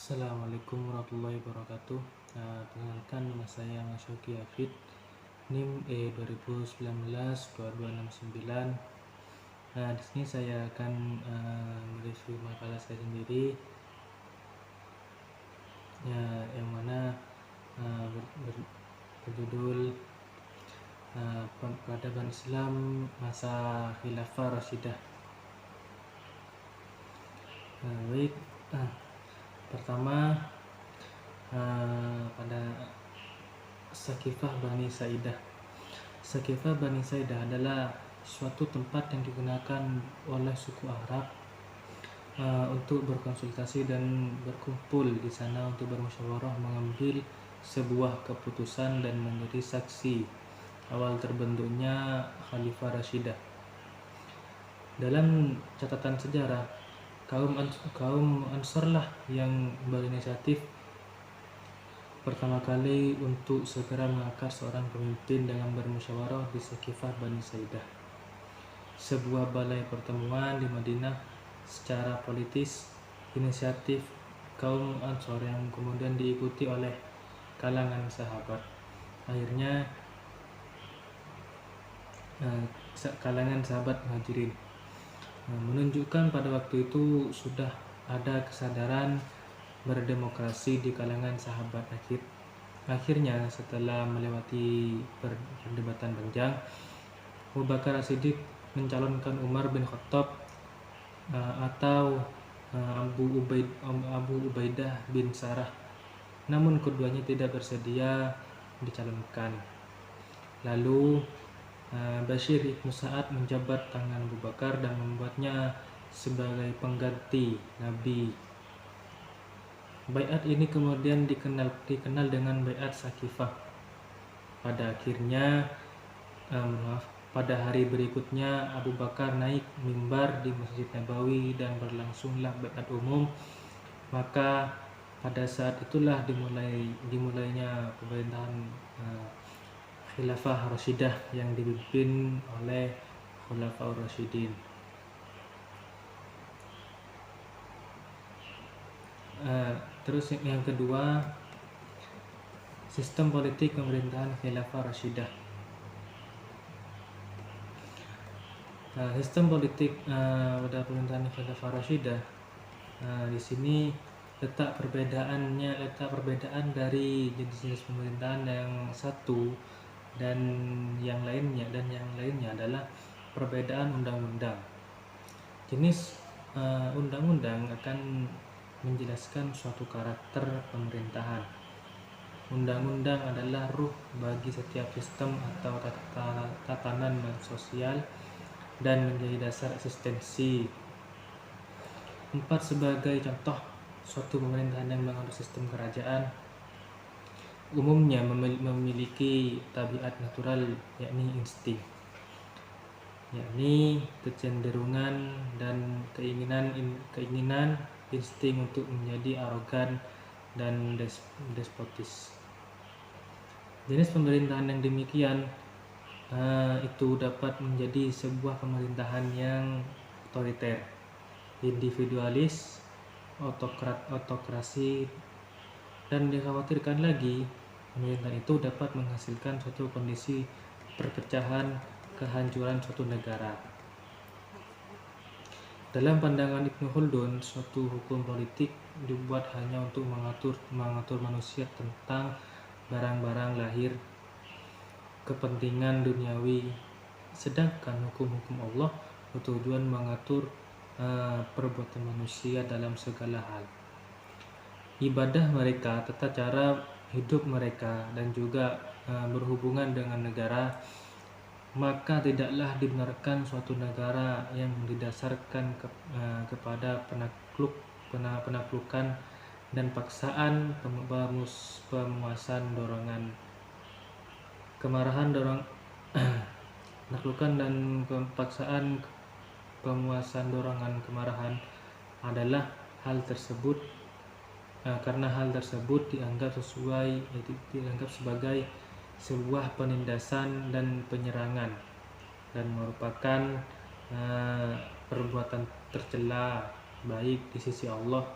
Assalamualaikum warahmatullahi wabarakatuh. Perkenalkan nama saya Masyoki Hafid, NIM E2019-2269. Di sini saya akan mereview makalah saya sendiri, yang mana berjudul Peradaban Islam Masa Khilafah Rasyidah. Baik, pertama pada Sakifah Bani Saidah. Sakifah Bani Saidah adalah suatu tempat yang digunakan oleh suku Arab untuk berkonsultasi dan berkumpul di sana untuk bermusyawarah mengambil sebuah keputusan dan menjadi saksi awal terbentuknya Khalifah Rasyidah. Dalam catatan sejarah, kaum Ansor lah yang berinisiatif pertama kali untuk segera mengangkat seorang pemimpin dengan bermusyawarah di Sakifah Bani Saidah, sebuah balai pertemuan di Madinah. Secara politis, inisiatif kaum Ansor yang kemudian diikuti oleh kalangan sahabat, akhirnya kalangan sahabat Muhajirin, menunjukkan pada waktu itu sudah ada kesadaran berdemokrasi di kalangan sahabat. Akhirnya setelah melewati perdebatan panjang, Abu Bakar As-Siddiq mencalonkan Umar bin Khattab atau Abu Ubaidah bin Sarah, namun keduanya tidak bersedia dicalonkan. Lalu Bashir ibn Sa'ad menjabat tangan Abu Bakar dan membuatnya sebagai pengganti Nabi. Baiat ini kemudian dikenal dengan Baiat Sakifah. Pada hari berikutnya Abu Bakar naik mimbar di Masjid Nabawi dan berlangsunglah baiat umum. Maka pada saat itulah dimulainya pemerintahan Khilafah Rasyidah yang dipimpin oleh Khulafaur Rasyidin. Terus yang kedua, sistem politik pemerintahan Khilafah Rasyidah. Sistem politik pada pemerintahan Khilafah Rasyidah, di sini letak perbedaan dari jenis-jenis pemerintahan yang satu dan yang lainnya adalah perbedaan undang-undang. Jenis undang-undang akan menjelaskan suatu karakter pemerintahan. Undang-undang adalah ruh bagi setiap sistem atau tatanan sosial dan menjadi dasar eksistensi. 4. Sebagai contoh, suatu pemerintahan yang menganut sistem kerajaan umumnya memiliki tabiat natural, yakni insting, yakni kecenderungan dan keinginan insting untuk menjadi arogan dan despotis. Jenis pemerintahan yang demikian itu dapat menjadi sebuah pemerintahan yang otoriter, individualis, autokrasi, dan dikhawatirkan lagi pemerintahan itu dapat menghasilkan suatu kondisi perpecahan, kehancuran suatu negara. Dalam pandangan Ibnu Khaldun, suatu hukum politik dibuat hanya untuk mengatur manusia tentang barang-barang lahir, kepentingan duniawi, sedangkan hukum-hukum Allah bertujuan mengatur perbuatan manusia dalam segala hal, ibadah mereka, tata cara hidup mereka, dan juga berhubungan dengan negara. Maka tidaklah dibenarkan suatu negara yang didasarkan kepada penaklukan dan paksaan, pemuasan dorongan, kemarahan, penaklukan dan paksaan, pemuasan dorongan kemarahan adalah hal tersebut karena hal tersebut dianggap sebagai sebuah penindasan dan penyerangan dan merupakan perbuatan tercela baik di sisi Allah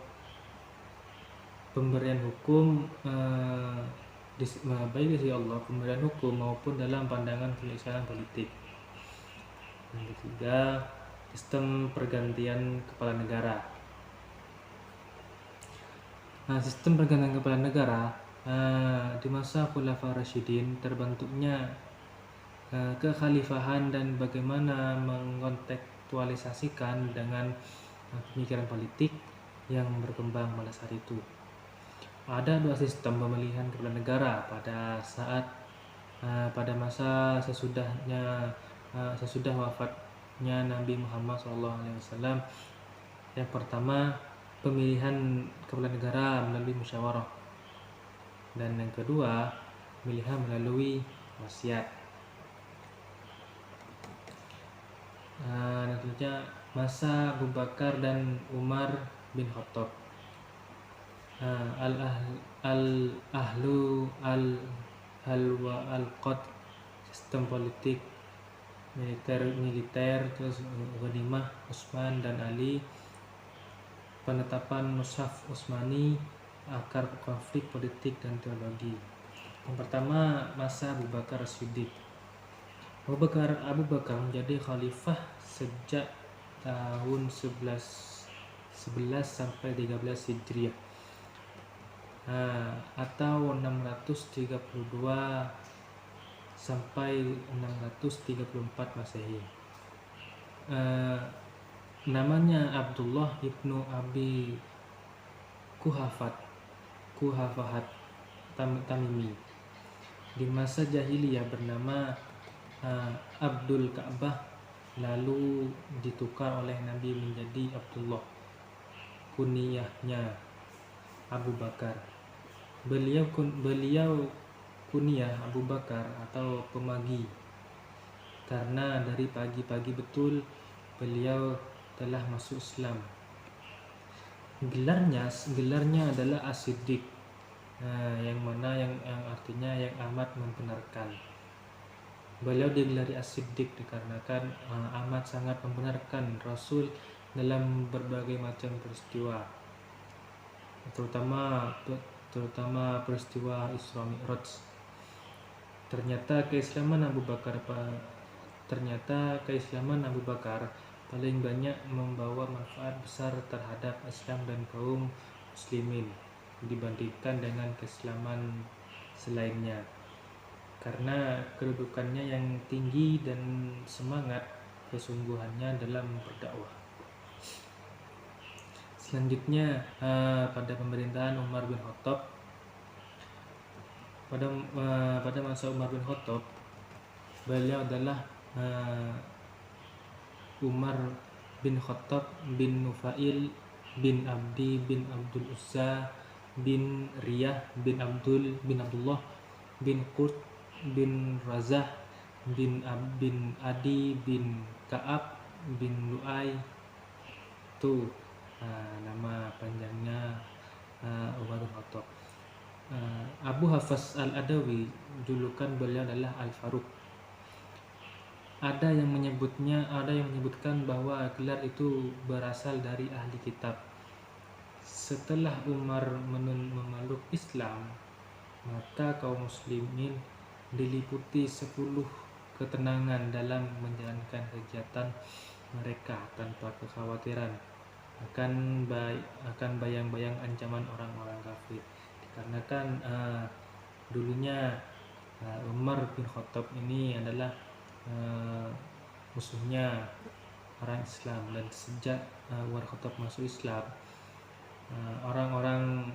pemberian hukum baik dari Allah, pemberian hukum maupun dalam pandangan penyelesaian politik. Yang ketiga, sistem pergantian kepala negara. Nah, sistem pergantian kepala negara di masa Khulafaur Rasyidin terbentuknya kekhalifahan dan bagaimana mengontekstualisasikan dengan pemikiran politik yang berkembang pada saat itu. Ada dua sistem pemilihan kepala negara pada masa sesudah wafatnya Nabi Muhammad SAW. Yang pertama, pemilihan kepala negara melalui musyawarah, dan yang kedua, pemilihan melalui wasiat. Tentunya masa Abu Bakar dan Umar bin Khattab. Al-ahlu al-halwa al-qad, sistem politik militer, terus ghanimah Utsman dan Ali, penetapan mushaf Utsmani, akar konflik politik dan teologi. Yang pertama, masa Abu Bakar As-Siddiq. Abu Bakar menjadi khalifah sejak tahun 11 sampai 13 Hijriah, atau 632 sampai 634 Masehi. Namanya Abdullah ibnu Abi Kuhafahat Tamimi. Di masa jahiliyah bernama Abdul Ka'bah, lalu ditukar oleh Nabi menjadi Abdullah. Kunyahnya Abu Bakar. Beliau kunyah Abu Bakar atau pemagi, karena dari pagi-pagi betul beliau telah masuk Islam. Gelarnya adalah As-Siddiq, yang mana yang artinya yang amat membenarkan. Beliau digelari As-Siddiq dikarenakan amat sangat membenarkan Rasul dalam berbagai macam peristiwa, terutama peristiwa Isra Mi'raj. Ternyata keislaman Abu Bakar paling banyak membawa manfaat besar terhadap Islam dan kaum muslimin dibandingkan dengan keislaman selainnya, karena kedudukannya yang tinggi dan semangat kesungguhannya dalam berdakwah. Selanjutnya, pada pemerintahan Umar bin Khattab. Pada masa Umar bin Khattab, beliau adalah Umar bin Khattab bin Nufail bin Abdi bin Abdul Uzza bin Riyah bin Abdullah bin Qurt bin Razah bin Adi bin Ka'ab bin Lu'ay. Itu nama panjangnya Umar bin Khattab. Abu Hafs Al-Adawi, julukan beliau adalah Al-Faruq. Ada yang menyebutkan bahwa gelar itu berasal dari ahli kitab. Setelah Umar memeluk Islam, maka kaum muslimin diliputi 10 ketenangan dalam menjalankan kegiatan mereka tanpa kekhawatiran akan bayang-bayang ancaman orang-orang kafir. Dikarenakan dulunya Umar bin Khattab ini adalah musuhnya orang Islam, dan sejak Umar Khattab masuk Islam, orang-orang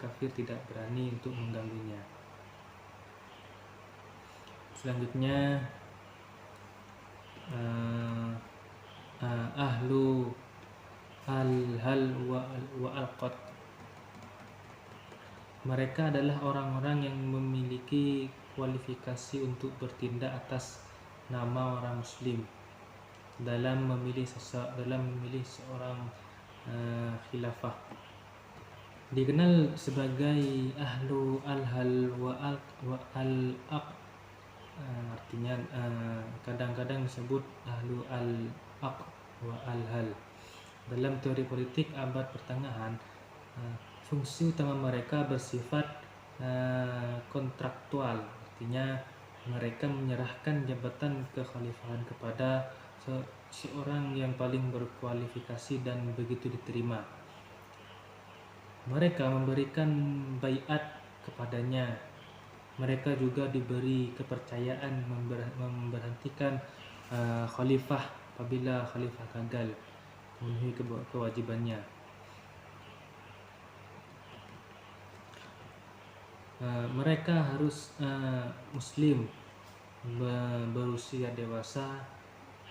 kafir tidak berani untuk mengganggunya. Selanjutnya, ahlu al-hal wa al-qad. Mereka adalah orang-orang yang memiliki kualifikasi untuk bertindak atas nama orang muslim dalam memilih seorang khilafah. Dikenal sebagai ahlu al-hal wa al-aq, artinya kadang-kadang disebut ahlu al-aq wa al-hal. Dalam teori politik abad pertengahan, Fungsi utama mereka bersifat kontraktual, artinya mereka menyerahkan jabatan kekhalifahan kepada seorang yang paling berkualifikasi dan begitu diterima. Mereka memberikan baiat kepadanya. Mereka juga diberi kepercayaan memberhentikan khalifah apabila khalifah gagal memenuhi kewajibannya. Mereka harus muslim, berusia dewasa,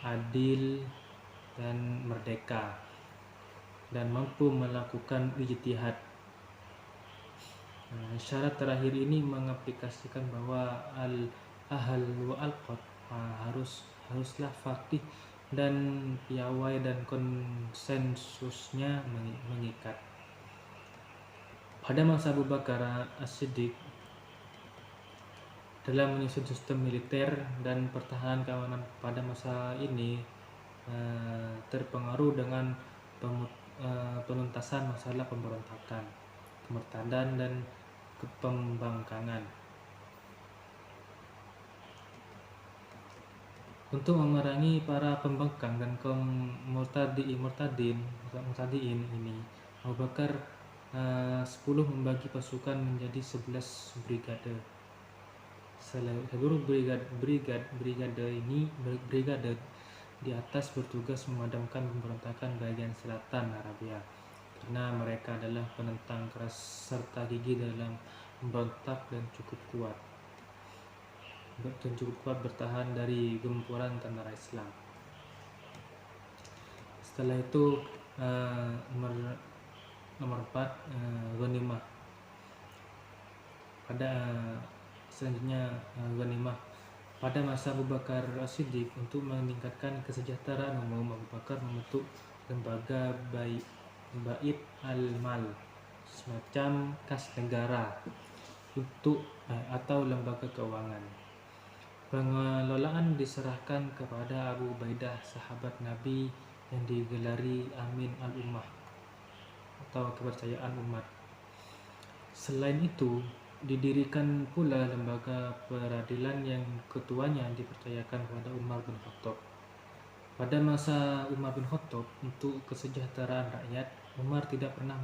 adil dan merdeka, dan mampu melakukan ijtihad. Syarat terakhir ini mengaplikasikan bahwa al-ahl wa al-qad haruslah faqih dan piawai dan konsensusnya mengikat. Pada masa Abu Bakar As-Siddiq, dalam menyusun sistem militer dan pertahanan keamanan pada masa ini terpengaruh dengan penuntasan masalah pemberontakan, kemurtadan dan pembangkangan. Untuk memerangi para pembangkang dan kaum murtadiin ini, Abu Bakar 10 membagi pasukan menjadi 11 brigade. Seluruh brigade di atas bertugas memadamkan pemberontakan bagian selatan Arabia, karena mereka adalah penentang keras serta gigih dalam memberontak dan cukup kuat bertahan dari gempuran tentara Islam. Setelah itu nomor 4 ghanimah. Selanjutnya ghanimah. Pada masa Abu Bakar As-Siddiq, untuk meningkatkan kesejahteraan umum, Abu Bakar membentuk lembaga Bait al-Mal, semacam kas negara atau lembaga keuangan. Pengelolaan diserahkan kepada Abu Ubaidah, sahabat Nabi yang digelari Amin al-Ummah atau kepercayaan umat. Selain itu, didirikan pula lembaga peradilan yang ketuanya dipercayakan kepada Umar bin Khattab. Pada masa Umar bin Khattab, untuk kesejahteraan rakyat, Umar tidak pernah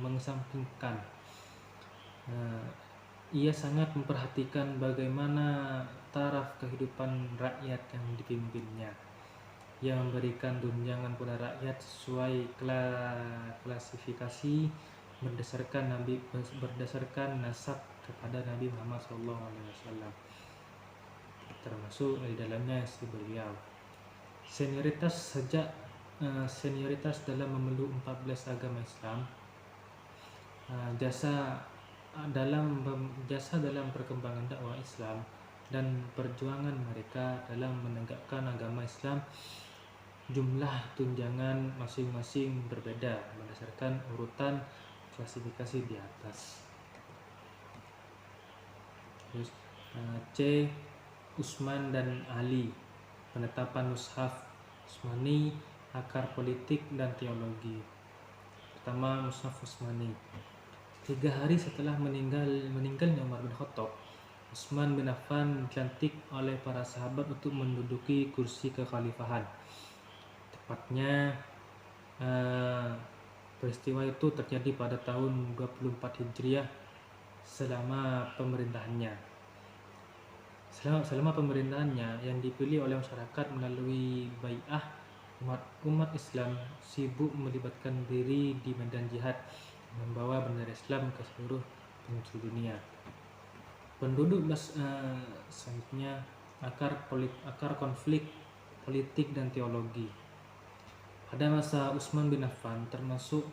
mengesampingkan. Ia sangat memperhatikan bagaimana taraf kehidupan rakyat yang dipimpinnya. Ia memberikan tunjangan kepada rakyat sesuai klasifikasi berdasarkan nasab kepada Nabi Muhammad SAW, termasuk di dalamnya istri beliau. Senioritas dalam memeluk 14 agama Islam, jasa dalam perkembangan dakwah Islam, dan perjuangan mereka dalam menegakkan agama Islam. Jumlah tunjangan masing-masing berbeda berdasarkan urutan klasifikasi di atas. Terus C. Utsman dan Ali. Penetapan mushaf Utsmani, akar politik dan teologi. Pertama, mushaf Utsmani. 3 hari setelah meninggalnya Umar bin Khattab, Utsman bin Affan dilantik oleh para sahabat untuk menduduki kursi kekhalifahan. Tepatnya peristiwa itu terjadi pada tahun 24 Hijriah. Selama pemerintahannya yang dipilih oleh masyarakat melalui bai'ah, umat Islam sibuk melibatkan diri di medan jihad, membawa bendera Islam ke seluruh penjuru dunia. Selanjutnya, akar konflik politik dan teologi. Pada masa Utsman bin Affan, termasuk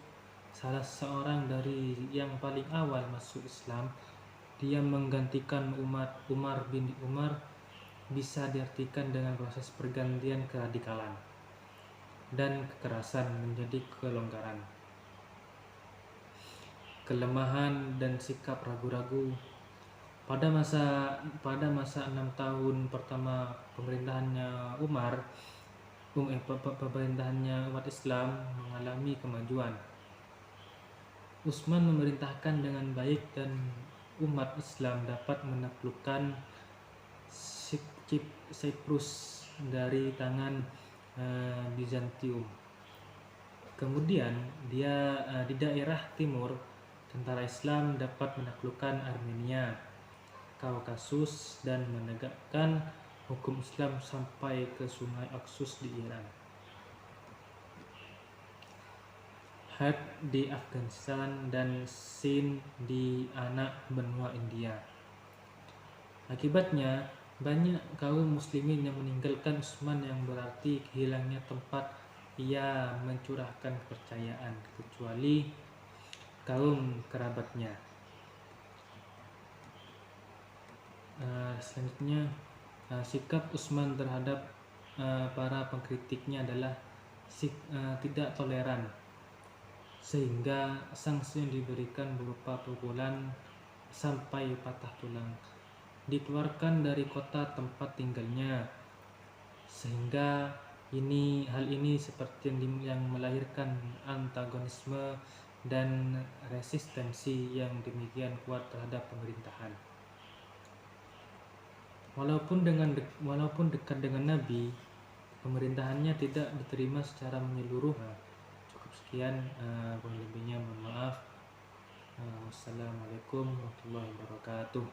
salah seorang dari yang paling awal masuk Islam, dia menggantikan Umar bin Umar bisa diartikan dengan proses pergantian keradikalan dan kekerasan menjadi kelonggaran, kelemahan dan sikap ragu-ragu. Pada masa 6 tahun pertama pemerintahannya umat Islam mengalami kemajuan. Utsman memerintahkan dengan baik dan umat Islam dapat menaklukkan Cyprus dari tangan Bizantium. Kemudian di daerah timur, tentara Islam dapat menaklukkan Armenia, Kaukasus, dan menegakkan hukum Islam sampai ke Sungai Oxus di Iran, Herat di Afghanistan, dan Sindh di anak benua India. Akibatnya, banyak kaum muslimin yang meninggalkan Utsman, yang berarti hilangnya tempat ia mencurahkan kepercayaan, kecuali kaum kerabatnya. Selanjutnya, sikap Utsman terhadap para pengkritiknya adalah tidak toleran, sehingga sanksi yang diberikan berupa pukulan sampai patah tulang, dikeluarkan dari kota tempat tinggalnya, sehingga hal ini seperti yang melahirkan antagonisme dan resistensi yang demikian kuat terhadap pemerintahan. Walaupun dekat dengan Nabi, pemerintahannya tidak diterima secara menyeluruh. Cukup sekian, kurang lebihnya mohon maaf. Wassalamualaikum warahmatullahi wabarakatuh.